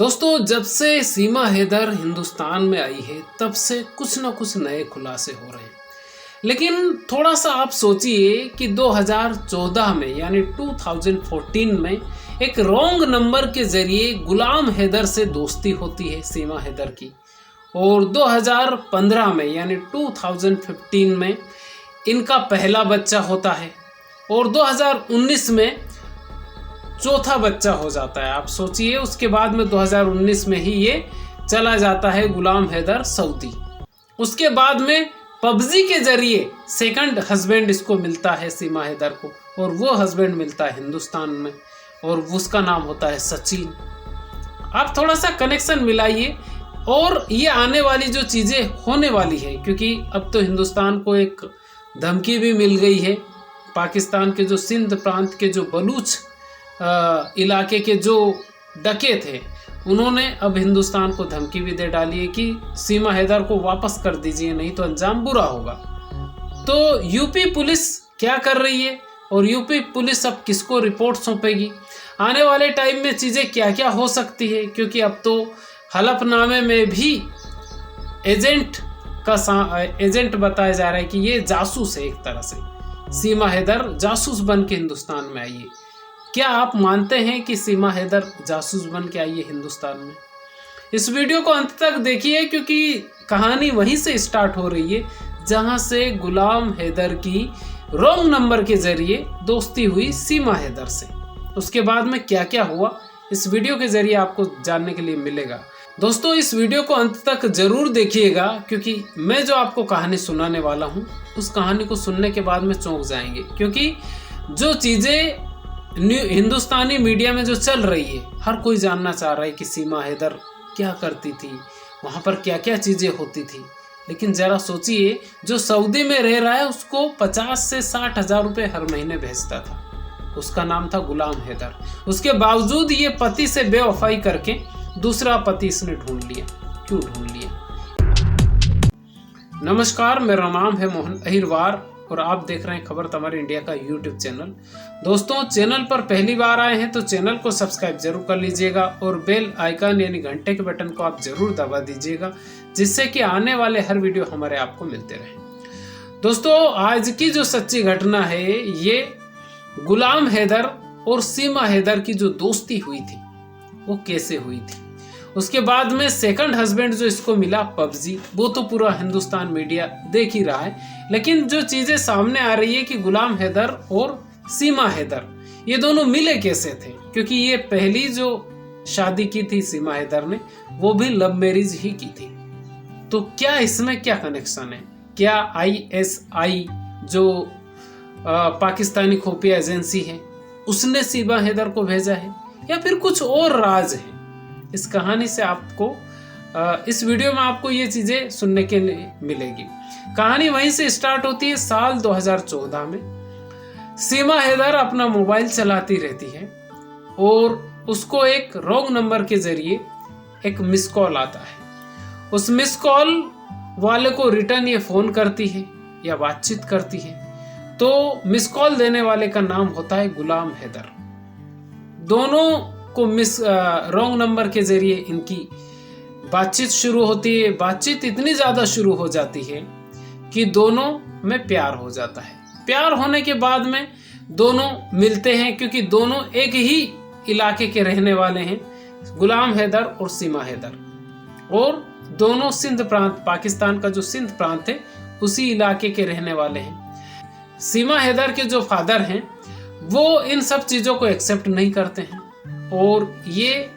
दोस्तों, जब से सीमा हैदर हिंदुस्तान में आई है तब से कुछ ना कुछ नए खुलासे हो रहे हैं। लेकिन थोड़ा सा आप सोचिए कि 2014 में यानी 2014 में एक रॉन्ग नंबर के जरिए गुलाम हैदर से दोस्ती होती है सीमा हैदर की, और 2015 में यानी 2015 में इनका पहला बच्चा होता है और 2019 में चौथा बच्चा हो जाता है। आप सोचिए, उसके बाद में 2019 में ही ये चला जाता है गुलाम हैदर सऊदी। उसके बाद में पबजी के जरिए सेकंड हस्बैंड इसको मिलता है सीमा हैदर को, और वो हस्बैंड मिलता है हिंदुस्तान में और उसका नाम होता है सचिन। आप थोड़ा सा कनेक्शन मिलाइए और ये आने वाली जो चीज़ें होने वाली है, क्योंकि अब तो हिंदुस्तान को एक धमकी भी मिल गई है। पाकिस्तान के जो सिंध प्रांत के जो बलूच इलाके के जो डके थे, उन्होंने अब हिंदुस्तान को धमकी भी दे डाली है कि सीमा हैदर को वापस कर दीजिए, नहीं तो अंजाम बुरा होगा। तो यूपी पुलिस क्या कर रही है और यूपी पुलिस अब किसको रिपोर्ट सौंपेगी, आने वाले टाइम में चीज़ें क्या क्या हो सकती है, क्योंकि अब तो हलफनामे में भी एजेंट बताया जा रहा है कि ये जासूस है। एक तरह से सीमा हैदर जासूस बन के हिंदुस्तान में आई है। क्या आप मानते हैं कि सीमा हैदर जासूस बन के आई है हिंदुस्तान में? इस वीडियो को अंत तक देखिए, क्योंकि कहानी वहीं से स्टार्ट हो रही है जहां से गुलाम हैदर की रॉन्ग नंबर के जरिए दोस्ती हुई सीमा हैदर से। उसके बाद में क्या क्या हुआ, इस वीडियो के जरिए आपको जानने के लिए मिलेगा। दोस्तों, इस वीडियो को अंत तक जरूर देखिएगा, क्योंकि मैं जो आपको कहानी सुनाने वाला हूं उस कहानी को सुनने के बाद में चौंक जाएंगे। क्योंकि जो चीज़ें हिंदुस्तानी मीडिया में जो चल रही है, हर कोई जानना चाह रहा है कि सीमा हैदर क्या करती थी, वहाँ पर क्या क्या चीज़ें होती थी। लेकिन ज़रा सोचिए, जो सऊदी में रह रहा है उसको 50 से 60 हज़ार रुपये हर महीने भेजता था, उसका नाम था गुलाम हैदर। उसके बावजूद ये पति से बेवफाई करके दूसरा पति इसने ढूंढ लिया। क्यों ढूंढ लिया? नमस्कार, मेरा नाम है मोहन अहिरवार और आप देख रहे हैं खबर तमारी इंडिया का यूट्यूब चैनल। दोस्तों, चैनल पर पहली बार आए हैं तो चैनल को सब्सक्राइब जरूर कर लीजिएगा और बेल आइकन यानी घंटे के बटन को आप जरूर दबा दीजिएगा, जिससे कि आने वाले हर वीडियो हमारे आपको मिलते रहे। दोस्तों, आज की जो सच्ची घटना है, ये गुलाम हैदर और सीमा हैदर की जो दोस्ती हुई थी वो कैसे हुई थी। उसके बाद में सेकंड हस्बैंड जो इसको मिला पबजी, वो तो पूरा हिंदुस्तान मीडिया देख ही रहा है। लेकिन जो चीज़ें सामने आ रही है कि गुलाम हैदर और सीमा हैदर ये दोनों मिले कैसे थे, क्योंकि ये पहली जो शादी की थी सीमा हैदर ने वो भी लव मैरिज ही की थी। तो क्या इसमें क्या कनेक्शन है? क्या ISI जो पाकिस्तानी खुफिया एजेंसी है उसने सीमा हैदर को भेजा है, या फिर कुछ और राज है? इस कहानी से आपको इस वीडियो में आपको ये चीज़ें सुनने के लिए मिलेगी। कहानी वहीं से स्टार्ट होती है साल 2014 में। सीमा हैदर अपना मोबाइल चलाती रहती है और उसको एक रॉन्ग नंबर के जरिए एक मिस कॉल आता है। उस मिस कॉल वाले को रिटर्न ये फ़ोन करती है या बातचीत करती है, तो मिस कॉल देने वाले का नाम होता है गुलाम हैदर। दोनों को रॉन्ग नंबर के जरिए इनकी बातचीत शुरू होती है। बातचीत इतनी ज़्यादा शुरू हो जाती है कि दोनों में प्यार हो जाता है। प्यार होने के बाद में दोनों मिलते हैं, क्योंकि दोनों एक ही इलाके के रहने वाले हैं, गुलाम हैदर और सीमा हैदर, और दोनों सिंध प्रांत, पाकिस्तान का जो सिंध प्रांत है उसी इलाके के रहने वाले हैं। सीमा हैदर के जो फादर हैं वो इन सब चीज़ों को एक्सेप्ट नहीं करते हैं और ये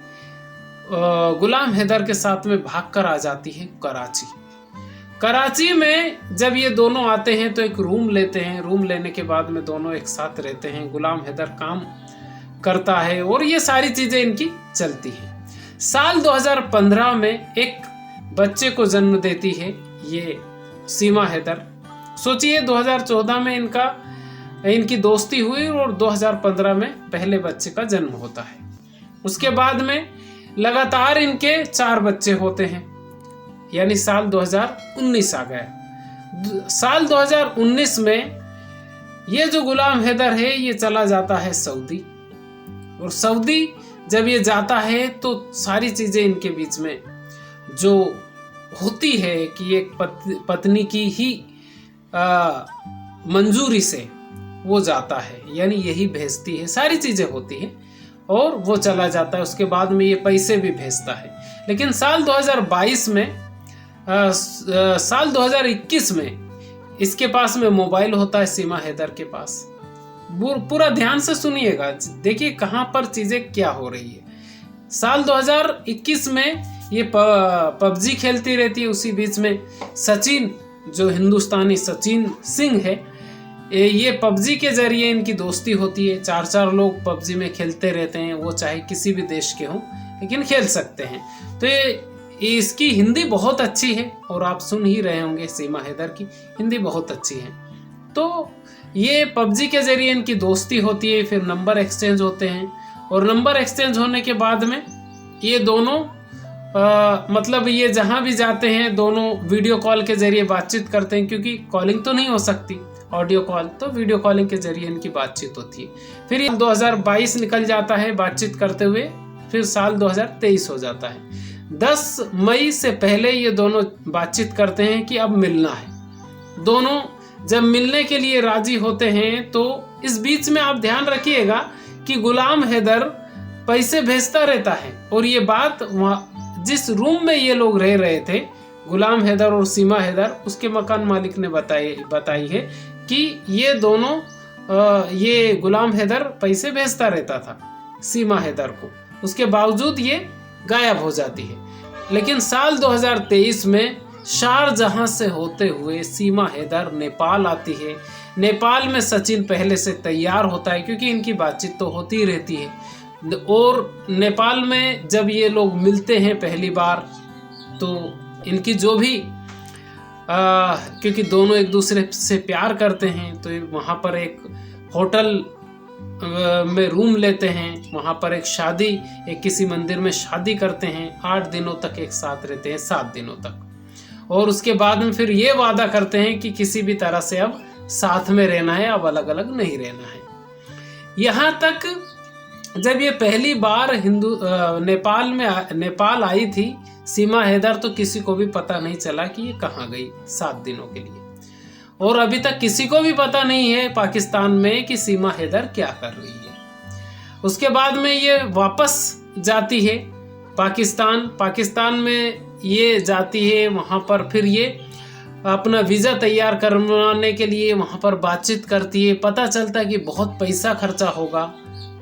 गुलाम हैदर के साथ में भागकर आ जाती है कराची। कराची में जब ये दोनों आते हैं तो एक रूम लेते हैं। रूम लेने के बाद में दोनों एक साथ रहते हैं। गुलाम हैदर काम करता है और ये सारी चीज़ें इनकी चलती हैं। साल 2015 में एक बच्चे को जन्म देती है ये सीमा हैदर। सोचिए, 2014 में इनकी दोस्ती हुई और 2015 में पहले बच्चे का जन्म होता है। उसके बाद में लगातार इनके 4 बच्चे होते हैं, यानी साल 2019 आ गया। साल 2019 में ये जो गुलाम हैदर है ये चला जाता है सऊदी, और सऊदी जब ये जाता है तो सारी चीज़ें इनके बीच में जो होती है कि एक पत्नी की ही मंजूरी से वो जाता है, यानी यही भेजती है, सारी चीज़ें होती हैं और वो चला जाता है। उसके बाद में ये पैसे भी भेजता है। लेकिन साल 2022 में साल 2021 में इसके पास में मोबाइल होता है, सीमा हैदर के पास। पूरा ध्यान से सुनिएगा, देखिए कहाँ पर चीज़ें क्या हो रही है। साल 2021 में ये पबजी खेलती रहती है। उसी बीच में सचिन, जो हिंदुस्तानी सचिन सिंह है, ये पबजी के जरिए इनकी दोस्ती होती है। 4 लोग पबजी में खेलते रहते हैं, वो चाहे किसी भी देश के हों लेकिन खेल सकते हैं। तो ये इसकी हिंदी बहुत अच्छी है और आप सुन ही रहे होंगे, सीमा हैदर की हिंदी बहुत अच्छी है। तो ये पबजी के जरिए इनकी दोस्ती होती है, फिर नंबर एक्सचेंज होते हैं और नंबर एक्सचेंज होने के बाद में ये दोनों मतलब ये जहाँ भी जाते हैं दोनों वीडियो कॉल के जरिए बातचीत करते हैं, क्योंकि कॉलिंग तो नहीं हो सकती, ऑडियो कॉल, तो वीडियो कॉलिंग के जरिए इनकी बातचीत होती है। फिर ये 2022 निकल जाता है बातचीत करते हुए, फिर साल 2023 हो जाता है। 10 मई से पहले ये दोनों बातचीत करते हैं कि अब मिलना है। दोनों जब मिलने के लिए राजी होते हैं तो इस बीच में आप ध्यान रखिएगा कि गुलाम हैदर पैसे भेजता रहता है। और ये बात वहाँ जिस रूम में ये लोग रह रहे थे, गुलाम हैदर और सीमा हैदर, उसके मकान मालिक ने बताई है कि ये दोनों ये गुलाम हैदर पैसे भेजता रहता था सीमा हैदर को, उसके बावजूद ये गायब हो जाती है। लेकिन साल 2023 में शारजहां से होते हुए सीमा हैदर नेपाल आती है। नेपाल में सचिन पहले से तैयार होता है, क्योंकि इनकी बातचीत तो होती ही रहती है। और नेपाल में जब ये लोग मिलते हैं पहली बार, तो इनकी जो भी क्योंकि दोनों एक दूसरे से प्यार करते हैं, तो वहाँ पर एक होटल में रूम लेते हैं, वहाँ पर एक किसी मंदिर में शादी करते हैं। 8 दिनों तक एक साथ रहते हैं, 7 दिनों तक। और उसके बाद में फिर ये वादा करते हैं कि किसी भी तरह से अब साथ में रहना है, अब अलग अलग नहीं रहना है। यहाँ तक जब ये पहली बार नेपाल आई थी सीमा हैदर, तो किसी को भी पता नहीं चला कि ये कहाँ गई 7 दिनों के लिए। और अभी तक किसी को भी पता नहीं है पाकिस्तान में कि सीमा हैदर क्या कर रही है। उसके बाद में ये वापस जाती है पाकिस्तान में ये जाती है। वहाँ पर फिर ये अपना वीज़ा तैयार करवाने के लिए वहाँ पर बातचीत करती है। पता चलता है कि बहुत पैसा खर्चा होगा,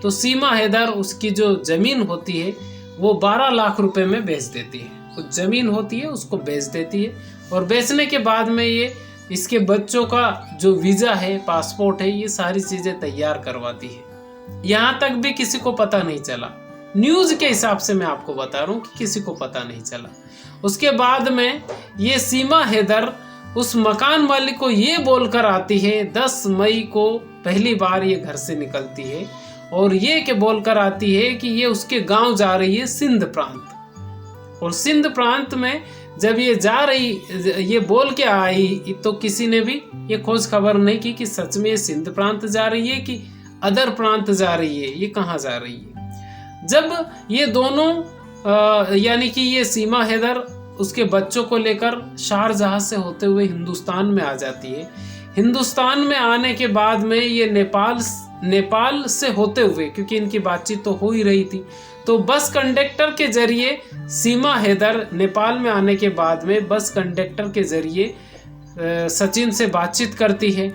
तो सीमा हैदर उसकी जो ज़मीन होती है वो 12 लाख रुपए में बेच देती है। कुछ ज़मीन होती है उसको बेच देती है, और बेचने के बाद में ये इसके बच्चों का जो वीज़ा है, पासपोर्ट है, ये सारी चीज़ें तैयार करवाती है। यहाँ तक भी किसी को पता नहीं चला। न्यूज़ के हिसाब से मैं आपको बता रहा हूँ कि किसी को पता नहीं चला। उसके बाद में ये सीमा हैदर उस मकान मालिक को ये बोलकर आती है, 10 मई को पहली बार ये घर से निकलती है और ये के बोलकर आती है कि ये उसके गांव जा रही है, सिंध प्रांत। और सिंध प्रांत में जब ये जा रही, ये बोल के आई, तो किसी ने भी ये खोज खबर नहीं की कि सच में सिंध प्रांत जा रही है कि अदर प्रांत जा रही है, ये कहाँ जा रही है। जब ये दोनों यानी कि ये सीमा हैदर उसके बच्चों को लेकर शारजहां से होते हुए हिंदुस्तान में आ जाती है। हिंदुस्तान में आने के बाद में ये नेपाल से होते हुए, क्योंकि इनकी बातचीत तो हो ही रही थी, तो बस कंडक्टर के जरिए सीमा हैदर नेपाल में आने के बाद में बस कंडक्टर के जरिए सचिन से बातचीत करती है।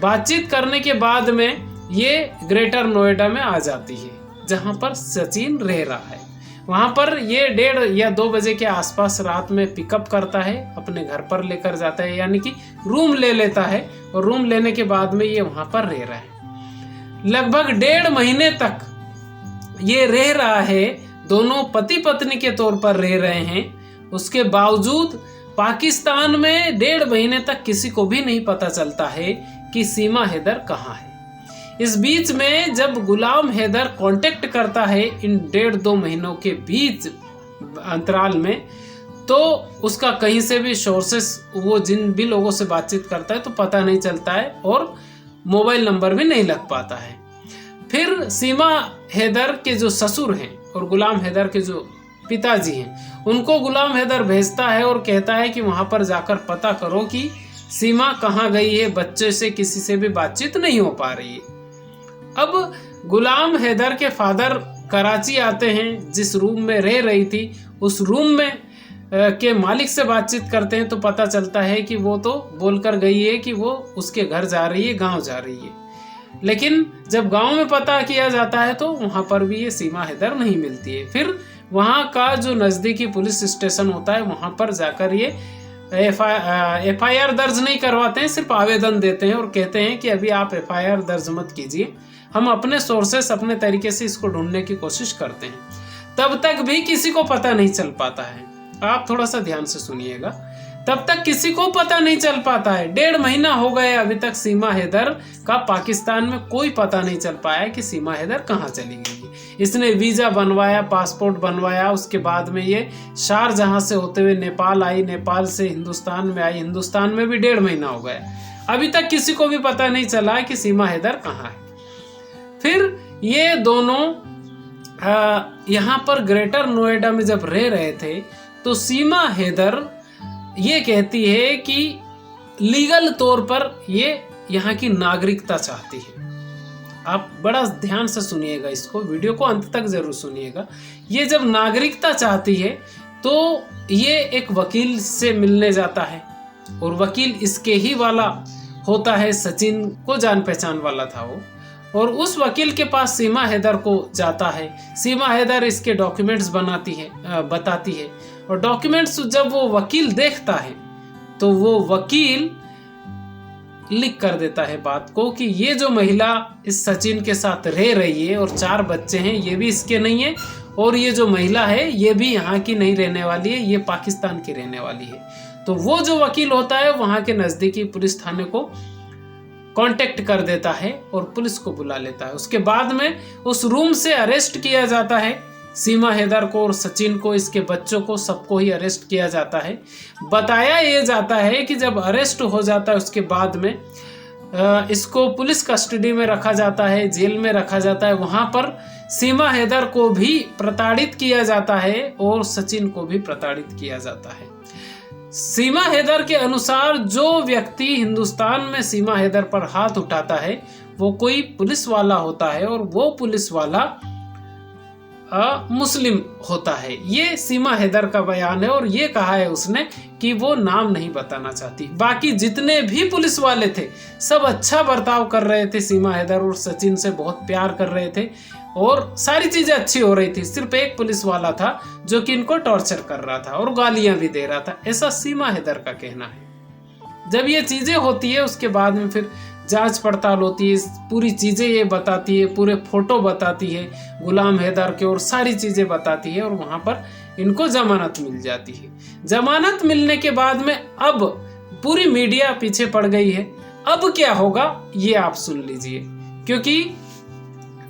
बातचीत करने के बाद में ये ग्रेटर नोएडा में आ जाती है, जहां पर सचिन रह रहा है। वहां पर ये 1:30 या 2 बजे के आसपास रात में पिकअप करता है, अपने घर पर लेकर जाता है, यानी कि रूम ले लेता है। और रूम लेने के बाद में ये वहां पर रह रहा है। लगभग 1.5 महीने तक ये रह रहा है, दोनों पति पत्नी के तौर पर रह रहे हैं। उसके बावजूद पाकिस्तान में 1.5 महीने तक किसी को भी नहीं पता चलता है कि सीमा हैदर कहाँ है। इस बीच में जब गुलाम हैदर कांटेक्ट करता है इन 1.5-2 महीनों के बीच अंतराल में, तो उसका कहीं से भी सोर्सेस, वो जिन भी लोगों से बातचीत करता है तो पता नहीं चलता है, और मोबाइल नंबर भी नहीं लग पाता है। फिर सीमा हैदर के जो ससुर हैं और गुलाम हैदर के जो पिताजी हैं उनको गुलाम हैदर भेजता है और कहता है कि वहाँ पर जाकर पता करो कि सीमा कहाँ गई है, बच्चे से किसी से भी बातचीत नहीं हो पा रही है। अब गुलाम हैदर के फादर कराची आते हैं, जिस रूम में रह रही थी उस रूम में के मालिक से बातचीत करते हैं तो पता चलता है कि वो तो बोलकर गई है कि वो उसके घर जा रही है, गांव जा रही है। लेकिन जब गांव में पता किया जाता है तो वहां पर भी ये सीमा हैदर नहीं मिलती है। फिर वहां का जो नज़दीकी पुलिस स्टेशन होता है वहां पर जाकर ये FIR दर्ज नहीं करवाते हैं, सिर्फ आवेदन देते हैं और कहते हैं कि अभी आप FIR दर्ज मत कीजिए, हम अपने सोर्सेस अपने तरीके से इसको ढूंढने की कोशिश करते हैं। तब तक भी किसी को पता नहीं चल पाता है। आप थोड़ा सा ध्यान से सुनिएगा, तब तक किसी को पता नहीं चल पाता है। 1.5 महीना हो गए अभी तक सीमा हैदर का पाकिस्तान में कोई पता नहीं चल पाया कि सीमा हैदर कहाँ चली गई। इसने वीज़ा बनवाया, पासपोर्ट बनवाया, उसके बाद में ये शारजहां से होते हुए नेपाल आई, नेपाल से हिंदुस्तान में आई, हिंदुस्तान में भी 1.5 महीना हो गया, अभी तक किसी को भी पता नहीं चला कि सीमा हैदर कहाँ है। फिर ये दोनों यहाँ पर ग्रेटर नोएडा में जब रह रहे थे तो सीमा हैदर ये कहती है कि लीगल तौर पर ये यहाँ की नागरिकता चाहती है। आप बड़ा ध्यान से सुनिएगा, इसको वीडियो को अंत तक जरूर सुनिएगा। ये जब नागरिकता चाहती है तो ये एक वकील से मिलने जाता है और वकील इसके ही वाला होता है, सचिन को जान पहचान वाला था वो, और उस वकील के पास सीमा हैदर को जाता है। सीमा हैदर इसके डॉक्यूमेंट्स बताती है और डॉक्यूमेंट्स जब वो वकील देखता है तो वो वकील लिख कर देता है बात को कि ये जो महिला इस सचिन के साथ रह रही है और 4 बच्चे हैं ये भी इसके नहीं है, और ये जो महिला है ये भी यहाँ की नहीं रहने वाली है, ये पाकिस्तान की रहने वाली है। तो वो जो वकील होता है वहाँ के नज़दीकी पुलिस थाने को कांटेक्ट कर देता है और पुलिस को बुला लेता है। उसके बाद में उस रूम से अरेस्ट किया जाता है सीमा हैदर को और सचिन को, इसके बच्चों को, सबको ही अरेस्ट किया जाता है। बताया ये जाता है कि जब अरेस्ट हो जाता है उसके बाद में इसको पुलिस कस्टडी में रखा जाता है, जेल में रखा जाता है। वहाँ पर सीमा हैदर को भी प्रताड़ित किया जाता है और सचिन को भी प्रताड़ित किया जाता है। सीमा हैदर के अनुसार जो व्यक्ति हिंदुस्तान में सीमा हैदर पर हाथ उठाता है वो कोई पुलिस वाला होता है और वो पुलिस वाला मुस्लिम होता है। ये सीमा हैदर का बयान है और ये कहा है उसने कि वो नाम नहीं बताना चाहती। बाकी जितने भी पुलिस वाले थे सब अच्छा बर्ताव कर रहे थे, सीमा हैदर और सचिन से बहुत प्यार कर रहे थे और सारी चीजें अच्छी हो रही थी। सिर्फ एक पुलिस वाला था जो कि इनको टॉर्चर कर रहा था और गालियां भी दे रहा था, ऐसा सीमा हैदर का कहना है। जब ये चीजें होती है उसके बाद में फिर जांच पड़ताल होती है, पूरी चीजें ये बताती है, पूरे फोटो बताती है गुलाम हैदर के और सारी चीजें बताती है और वहां पर इनको जमानत मिल जाती है। जमानत मिलने के बाद में अब पूरी मीडिया पीछे पड़ गई है। अब क्या होगा ये आप सुन लीजिए, क्योंकि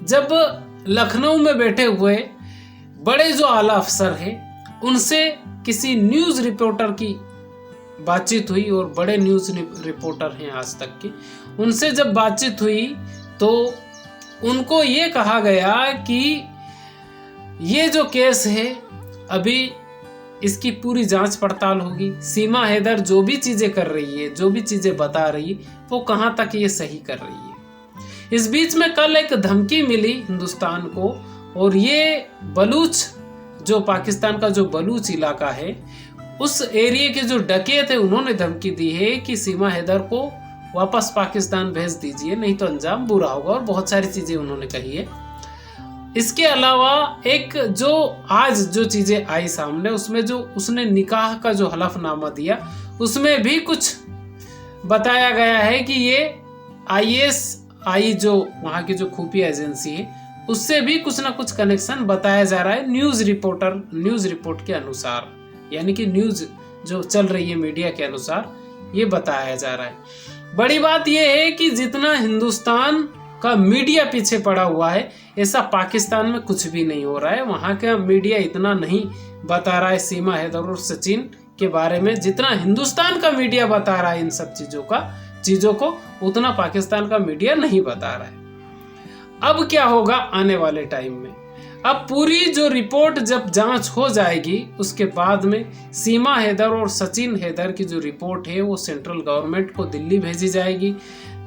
जब लखनऊ में बैठे हुए बड़े जो आला अफसर हैं उनसे किसी न्यूज़ रिपोर्टर की बातचीत हुई और बड़े न्यूज़ रिपोर्टर हैं आज तक के, उनसे जब बातचीत हुई तो उनको ये कहा गया कि ये जो केस है अभी इसकी पूरी जांच पड़ताल होगी। सीमा हैदर जो भी चीज़ें कर रही है, जो भी चीज़ें बता रही है, वो कहाँ तक ये सही कर रही है। इस बीच में कल एक धमकी मिली हिंदुस्तान को और ये बलूच, जो पाकिस्तान का जो बलूच इलाका है, उस एरिया के जो डकैत थे उन्होंने धमकी दी है कि सीमा हैदर को वापस पाकिस्तान भेज दीजिए, नहीं तो अंजाम बुरा होगा, और बहुत सारी चीज़ें उन्होंने कही है। इसके अलावा एक जो आज जो चीज़ें आई सामने उसमें जो उसने निकाह का जो हलफनामा दिया उसमें भी कुछ बताया गया है कि ये ISI जो वहाँ की जो खुफिया एजेंसी है उससे भी कुछ ना कुछ कनेक्शन बताया जा रहा है न्यूज़ रिपोर्ट के अनुसार, यानी कि न्यूज़ जो चल रही है मीडिया के अनुसार ये बताया जा रहा है। बड़ी बात यह है कि जितना हिंदुस्तान का मीडिया पीछे पड़ा हुआ है ऐसा पाकिस्तान में कुछ भी नहीं हो रहा है। वहाँ का मीडिया इतना नहीं बता रहा है सीमा हैदर और सचिन के बारे में जितना हिंदुस्तान का मीडिया बता रहा है इन सब चीज़ों को उतना पाकिस्तान का मीडिया नहीं बता रहा है। अब क्या होगा आने वाले टाइम में? अब पूरी जो रिपोर्ट जब जांच हो जाएगी उसके बाद में सीमा हैदर और सचिन हैदर की जो रिपोर्ट है वो सेंट्रल गवर्नमेंट को दिल्ली भेजी जाएगी।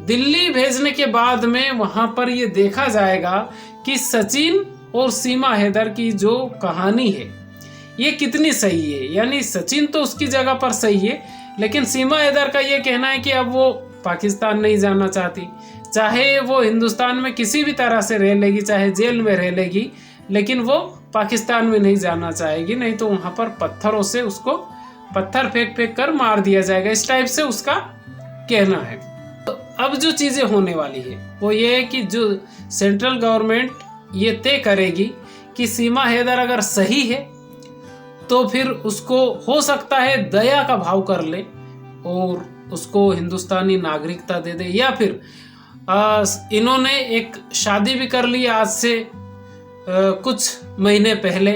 दिल्ली भेजने के बाद में वहां पर ये देखा जाएगा कि सचिन और सीमा हैदर की जो कहानी है ये कितनी सही है। यानी सचिन तो उसकी जगह पर सही है, लेकिन सीमा हैदर का ये कहना है कि अब वो पाकिस्तान नहीं जाना चाहती, चाहे वो हिंदुस्तान में किसी भी तरह से रह लेगी, चाहे जेल में रह लेगी, लेकिन वो पाकिस्तान में नहीं जाना चाहेगी, नहीं तो वहां पर पत्थरों से उसको पत्थर फेंक फेंक कर मार दिया जाएगा, इस टाइप से उसका कहना है। तो अब जो चीजें होने वाली है वो ये है कि जो सेंट्रल गवर्नमेंट ये तय करेगी कि सीमा हैदर अगर सही है तो फिर उसको हो सकता है दया का भाव कर ले और उसको हिंदुस्तानी नागरिकता दे दे, या फिर इन्होंने एक शादी भी कर ली आज से कुछ महीने पहले,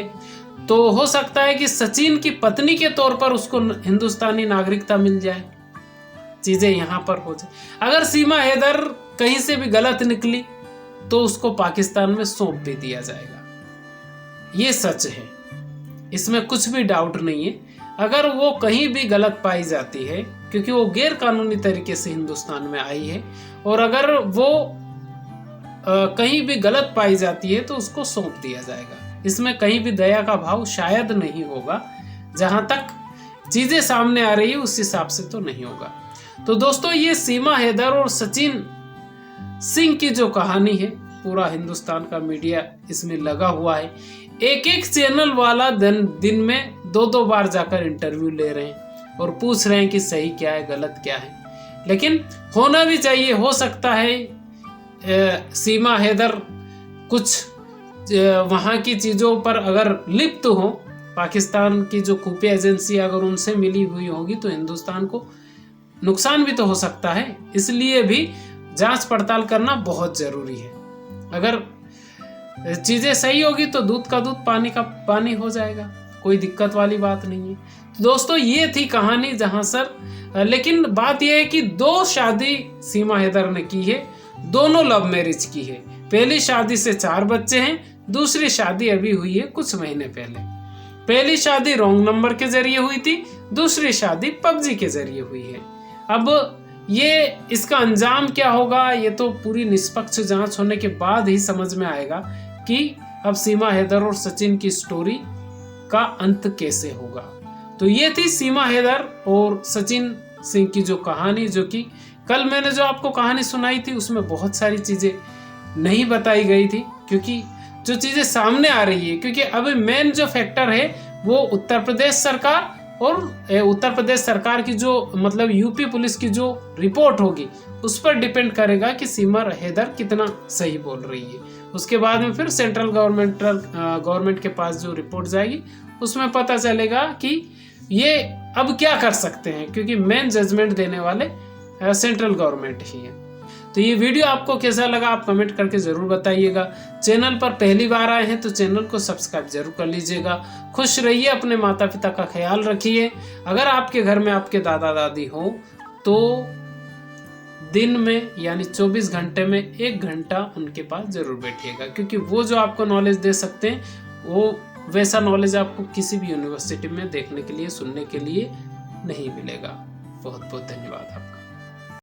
तो हो सकता है कि सचिन की पत्नी के तौर पर उसको हिंदुस्तानी नागरिकता मिल जाए, चीजें यहाँ पर हो जाए। अगर सीमा हैदर कहीं से भी गलत निकली तो उसको पाकिस्तान में सौंप भी दिया जाएगा, ये सच है, इसमें कुछ भी डाउट नहीं है। अगर वो कहीं भी गलत पाई जाती है, क्योंकि वो गैर कानूनी तरीके से हिंदुस्तान में आई है, और अगर वो कहीं भी गलत पाई जाती है तो उसको सौंप दिया जाएगा। इसमें कहीं भी दया का भाव शायद नहीं होगा, जहां तक चीजें सामने आ रही है उस हिसाब से तो नहीं होगा। तो दोस्तों, ये सीमा हैदर और सचिन सिंह की जो कहानी है, पूरा हिंदुस्तान का मीडिया इसमें लगा हुआ है। एक एक चैनल वाला दिन में 2-2 बार जाकर इंटरव्यू ले रहे हैं और पूछ रहे हैं कि सही क्या है, गलत क्या है। लेकिन होना भी चाहिए, हो सकता है सीमा हैदर कुछ वहाँ की चीज़ों पर अगर लिप्त हो, पाकिस्तान की जो खुफिया एजेंसी अगर उनसे मिली हुई होगी तो हिंदुस्तान को नुकसान भी तो हो सकता है। इसलिए भी जांच पड़ताल करना बहुत ज़रूरी है। अगर चीज़ें सही होगी तो दूध का दूध पानी का पानी हो जाएगा, कोई दिक्कत वाली बात नहीं है। तो दोस्तों, ये थी कहानी जहां सर, लेकिन बात यह है कि 2 शादी सीमा हैदर ने की है, दोनों लव मैरिज की है। पहली शादी से 4 बच्चे हैं, दूसरी शादी अभी हुई है कुछ महीने पहले। पहली शादी रॉन्ग नंबर के जरिए हुई थी, दूसरी शादी पबजी के जरिए हुई है। अब ये इसका अंजाम क्या होगा, ये तो पूरी निष्पक्ष जांच होने के बाद ही समझ में आएगा कि अब सीमा हैदर और सचिन की स्टोरी का अंत कैसे होगा। तो ये थी सीमा हैदर और सचिन सिंह की जो कहानी, जो कि कल मैंने जो आपको कहानी सुनाई थी उसमें बहुत सारी चीजें नहीं बताई गई थी, क्योंकि जो चीजें सामने आ रही है, क्योंकि अभी मेन जो फैक्टर है वो उत्तर प्रदेश सरकार और उत्तर प्रदेश सरकार की जो मतलब यूपी पुलिस की जो रिपोर्ट होगी उस पर डिपेंड करेगा कि सीमा हैदर कितना सही बोल रही है। उसके बाद में फिर सेंट्रल गवर्नमेंट के पास जो रिपोर्ट जाएगी उसमें पता चलेगा कि ये अब क्या कर सकते हैं, क्योंकि मेन जजमेंट देने वाले सेंट्रल गवर्नमेंट ही है। तो ये वीडियो आपको कैसा लगा आप कमेंट करके ज़रूर बताइएगा। चैनल पर पहली बार आए हैं तो चैनल को सब्सक्राइब जरूर कर लीजिएगा। खुश रहिए, अपने माता पिता का ख्याल रखिए। अगर आपके घर में आपके दादा दादी हो तो दिन में यानी 24 घंटे में 1 घंटा उनके पास जरूर बैठिएगा, क्योंकि वो जो आपको नॉलेज दे सकते हैं वो वैसा नॉलेज आपको किसी भी यूनिवर्सिटी में देखने के लिए सुनने के लिए नहीं मिलेगा। बहुत बहुत धन्यवाद आपका।